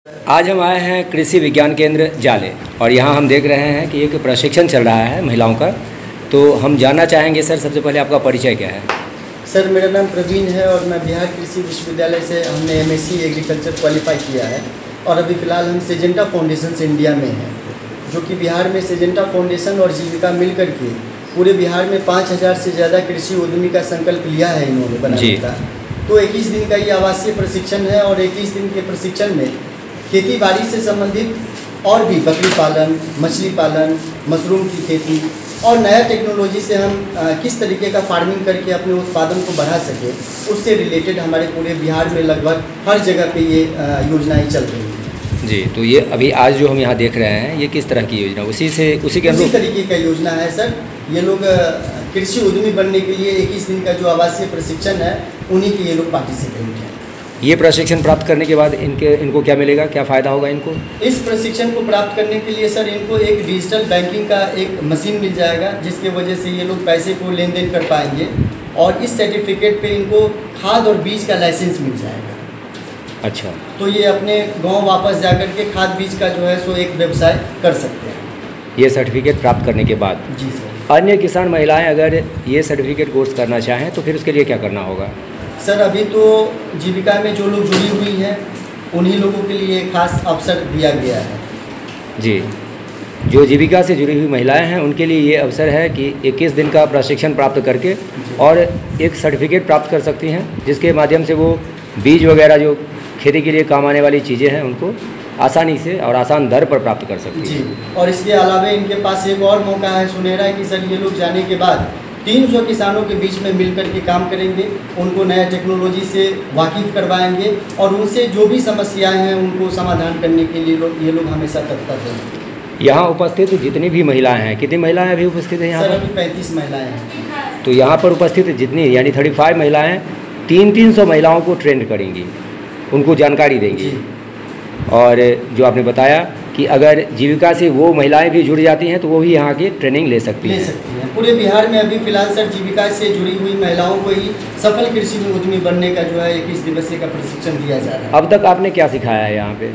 आज हम आए हैं कृषि विज्ञान केंद्र जाले और यहाँ हम देख रहे हैं कि एक प्रशिक्षण चल रहा है महिलाओं का। तो हम जानना चाहेंगे सर, सबसे पहले आपका परिचय क्या है? सर मेरा नाम प्रवीण है और मैं बिहार कृषि विश्वविद्यालय से हमने एमएससी एग्रीकल्चर क्वालिफाई किया है और अभी फ़िलहाल हम सिजेंटा फाउंडेशन इंडिया में हैं, जो कि बिहार में सिजेंटा फाउंडेशन और जीविका मिल कर के पूरे बिहार में 5000 से ज़्यादा कृषि उद्यमी का संकल्प लिया है इन्होंने बनाने का। तो 21 दिन का ये आवासीय प्रशिक्षण है और 21 दिन के प्रशिक्षण में खेती बाड़ी से संबंधित और भी बकरी पालन, मछली पालन, मशरूम की खेती और नया टेक्नोलॉजी से हम किस तरीके का फार्मिंग करके अपने उत्पादन को बढ़ा सके, उससे रिलेटेड हमारे पूरे बिहार में लगभग हर जगह पे ये योजनाएं चल रही हैं। जी, तो ये अभी आज जो हम यहाँ देख रहे हैं ये किस तरह की योजना, उसी तरीके का योजना है सर। ये लोग कृषि उद्यमी बनने के लिए 21 दिन का जो आवासीय प्रशिक्षण है उन्हीं के ये लोग पार्टिसिपेंट हैं। ये प्रशिक्षण प्राप्त करने के बाद इनको क्या मिलेगा, क्या फ़ायदा होगा इनको? इस प्रशिक्षण को प्राप्त करने के लिए सर इनको एक डिजिटल बैंकिंग का एक मशीन मिल जाएगा, जिसके वजह से ये लोग पैसे को लेन देन कर पाएंगे और इस सर्टिफिकेट पे इनको खाद और बीज का लाइसेंस मिल जाएगा। अच्छा, तो ये अपने गांव वापस जाकर के खाद बीज का जो है सो एक व्यवसाय कर सकते हैं ये सर्टिफिकेट प्राप्त करने के बाद। जी सर। अन्य किसान महिलाएं अगर ये सर्टिफिकेट कोर्स करना चाहें तो फिर उसके लिए क्या करना होगा? सर अभी तो जीविका में जो लोग जुड़ी हुई हैं उन्हीं लोगों के लिए खास अवसर दिया गया है। जी, जो जीविका से जुड़ी हुई महिलाएं हैं उनके लिए ये अवसर है कि 21 दिन का प्रशिक्षण प्राप्त करके और एक सर्टिफिकेट प्राप्त कर सकती हैं, जिसके माध्यम से वो बीज वगैरह जो खेती के लिए काम आने वाली चीज़ें हैं उनको आसानी से और आसान दर पर प्राप्त कर सकती हैं। जी, और इसके अलावा इनके पास एक और मौका है सुनहरा कि सर ये लोग जाने के बाद 300 किसानों के बीच में मिलकर के काम करेंगे, उनको नया टेक्नोलॉजी से वाकिफ़ करवाएंगे और उनसे जो भी समस्याएं हैं उनको समाधान करने के लिए ये लोग हमेशा तत्पर रहेंगे। यहाँ उपस्थित जितनी भी महिलाएं हैं, कितनी महिलाएं अभी उपस्थित हैं यहाँ? सर अभी 35 महिलाएं हैं। तो यहाँ पर उपस्थित जितनी यानी 35 महिलाएँ 300 महिलाओं को ट्रेंड करेंगी, उनको जानकारी देंगी। और जो आपने बताया कि अगर जीविका से वो महिलाएं भी जुड़ जाती हैं तो वो भी यहाँ की ट्रेनिंग ले सकती हैं। पूरे बिहार में अभी फिलहाल सर जीविका से जुड़ी हुई महिलाओं को ही सफल कृषि उद्यमी बनने का जो है 21 दिवसीय का प्रशिक्षण दिया जा रहा है। अब तक आपने क्या सिखाया है यहाँ पे?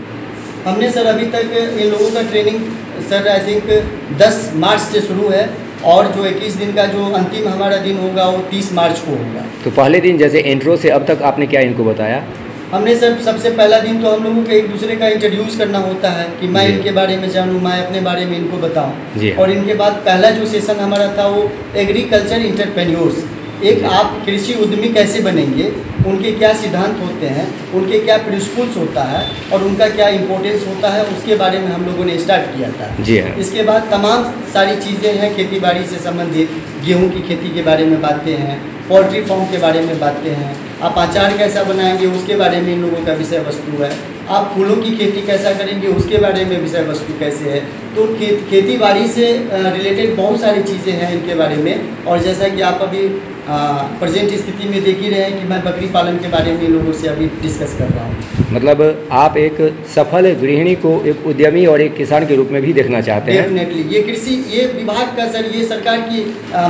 हमने सर अभी तक इन लोगों का ट्रेनिंग सर आई थिंक 10 मार्च से शुरू है और जो 21 दिन का जो अंतिम हमारा दिन होगा वो 30 मार्च को होगा। तो पहले दिन जैसे इंट्रो से अब तक आपने क्या इनको बताया? हमने सर सबसे पहला दिन तो हम लोगों को एक दूसरे का इंट्रोड्यूस करना होता है कि मैं इनके बारे में जानूँ, मैं अपने बारे में इनको बताऊँ। और इनके बाद पहला जो सेशन हमारा था वो एग्रीकल्चर इंटरप्रेन्योर्स, एक आप कृषि उद्यमी कैसे बनेंगे, उनके क्या सिद्धांत होते हैं, उनके क्या प्रिंसिपल्स होता है और उनका क्या इम्पोर्टेंस होता है, उसके बारे में हम लोगों ने स्टार्ट किया था। जी हाँ। इसके बाद तमाम सारी चीज़ें हैं खेती बाड़ी से संबंधित, गेहूँ की खेती के बारे में बातें हैं, पोल्ट्री फार्म के बारे में बातें हैं, आप अचार कैसा बनाएंगे उसके बारे में इन लोगों का विषय वस्तु है, आप फूलों की खेती कैसा करेंगे उसके बारे में विषय वस्तु कैसे है। तो खेती बाड़ी से रिलेटेड बहुत सारी चीज़ें हैं इनके बारे में। और जैसा कि आप अभी प्रेजेंट स्थिति में देख ही रहे हैं कि मैं बकरी पालन के बारे में इन लोगों से अभी डिस्कस कर रहा हूँ। मतलब आप एक सफल गृहिणी को एक उद्यमी और एक किसान के रूप में भी देखना चाहते हैं? डेफिनेटली ये विभाग का सर, ये सरकार की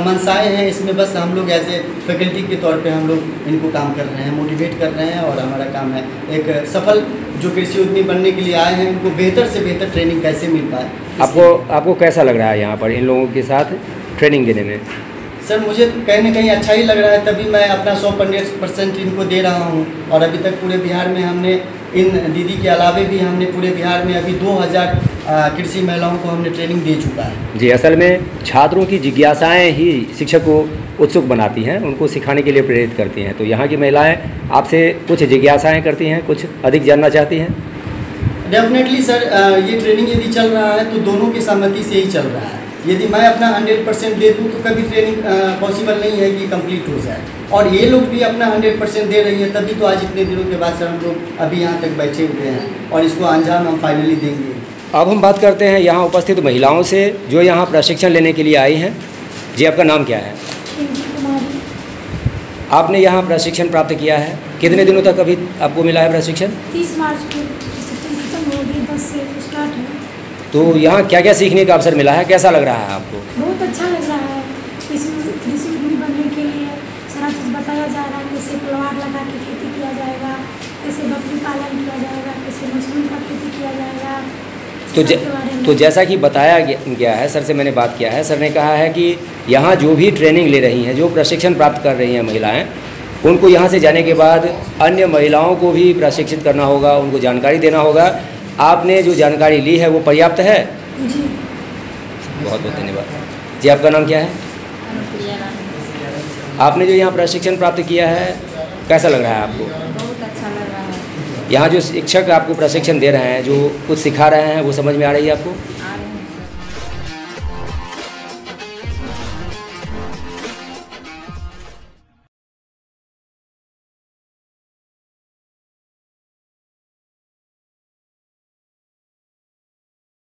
मंशाएं हैं, इसमें बस हम लोग एज ए फैकल्टी के तौर पे हम लोग इनको काम कर रहे हैं, मोटिवेट कर रहे हैं और हमारा काम है एक सफल जो कृषि उद्यमी बनने के लिए आए हैं उनको बेहतर से बेहतर ट्रेनिंग कैसे मिल पाए। आपको कैसा लग रहा है यहाँ पर इन लोगों के साथ ट्रेनिंग देने में? सर मुझे कहीं ना कहीं अच्छा ही लग रहा है, तभी मैं अपना 100% इनको दे रहा हूँ। और अभी तक पूरे बिहार में हमने इन दीदी के अलावे भी हमने पूरे बिहार में अभी 2000 कृषि महिलाओं को हमने ट्रेनिंग दे चुका है। जी, असल में छात्रों की जिज्ञासाएं ही शिक्षक को उत्सुक बनाती हैं, उनको सिखाने के लिए प्रेरित करती हैं। तो यहाँ की महिलाएं आपसे कुछ जिज्ञासाएं करती हैं, कुछ अधिक जानना चाहती हैं? डेफिनेटली सर, ये ट्रेनिंग यदि चल रहा है तो दोनों की सहमति से ही चल रहा है। यदि मैं अपना 100% दे दूँ तो कभी ट्रेनिंग पॉसिबल नहीं है कि कंप्लीट हो जाए, और ये लोग भी अपना 100% दे रही है, तभी तो आज इतने दिनों के बाद सर हम लोग अभी यहाँ तक बैठे हुए हैं और इसको अंजाम हम फाइनली देंगे। अब हम बात करते हैं यहाँ उपस्थित महिलाओं से जो यहाँ प्रशिक्षण लेने के लिए आई हैं। जी, आपका नाम क्या है? आपने यहाँ प्रशिक्षण प्राप्त किया है, कितने दिनों तक अभी आपको मिला है प्रशिक्षण? 30 मार्च को प्रशिक्षण खत्म हो गई, 10 से स्टार्ट है। तो यहाँ क्या क्या सीखने का अवसर मिला है, कैसा लग रहा है आपको? बहुत अच्छा लग रहा है। कृषि उद्यमी बनने के लिए सारा चीज़ बताया जा रहा है, कैसे पलवार लगा के खेती किया जाएगा, कैसे बकरी पालन किया जाएगा, कैसे मशरूम का खेती किया जाएगा, तो सब के बारे में। तो जैसा कि बताया गया है, सर से मैंने बात किया है, सर ने कहा है कि यहाँ जो भी ट्रेनिंग ले रही हैं, जो प्रशिक्षण प्राप्त कर रही हैं महिलाएं, उनको यहाँ से जाने के बाद अन्य महिलाओं को भी प्रशिक्षित करना होगा, उनको जानकारी देना होगा। आपने जो जानकारी ली है वो पर्याप्त है? जी। बहुत बहुत धन्यवाद जी। आपका नाम क्या है? अनुप्रिया रानी। आपने जो यहाँ प्रशिक्षण प्राप्त किया है, कैसा लग रहा है आपको? बहुत अच्छा लग रहा है। यहाँ जो शिक्षक आपको प्रशिक्षण दे रहे हैं, जो कुछ सिखा रहे हैं, वो समझ में आ रही है आपको? आ रही